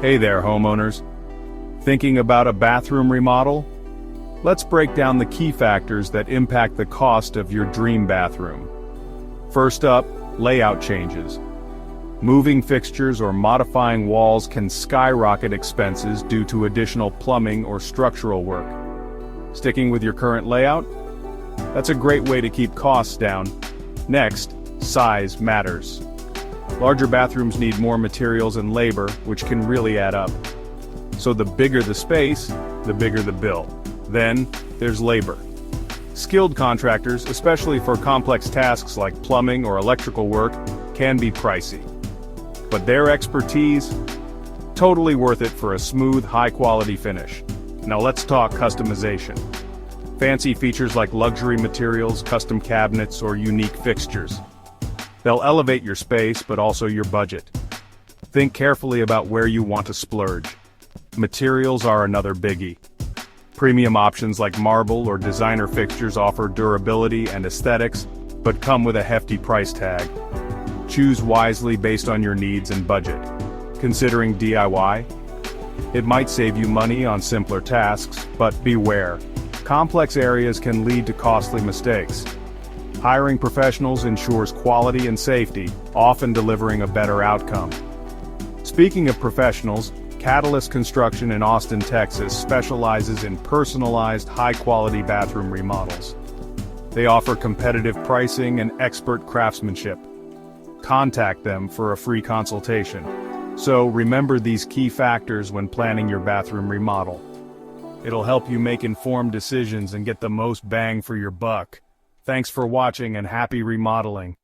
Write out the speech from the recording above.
Hey there, homeowners. Thinking about a bathroom remodel? Let's break down the key factors that impact the cost of your dream bathroom. First up, layout changes. Moving fixtures or modifying walls can skyrocket expenses due to additional plumbing or structural work. Sticking with your current layout? That's a great way to keep costs down. Next, size matters. Larger bathrooms need more materials and labor, which can really add up. So the bigger the space, the bigger the bill. Then, there's labor. Skilled contractors, especially for complex tasks like plumbing or electrical work, can be pricey. But their expertise, totally worth it for a smooth, high-quality finish. Now let's talk customization. Fancy features like luxury materials, custom cabinets, or unique fixtures. They'll elevate your space, but also your budget. Think carefully about where you want to splurge. Materials are another biggie. Premium options like marble or designer fixtures offer durability and aesthetics, but come with a hefty price tag. Choose wisely based on your needs and budget. Considering DIY? It might save you money on simpler tasks, but beware. Complex areas can lead to costly mistakes. Hiring professionals ensures quality and safety, often delivering a better outcome. Speaking of professionals, Catalyst Construction in Austin, Texas specializes in personalized, high-quality bathroom remodels. They offer competitive pricing and expert craftsmanship. Contact them for a free consultation. So remember these key factors when planning your bathroom remodel. It'll help you make informed decisions and get the most bang for your buck. Thanks for watching and happy remodeling.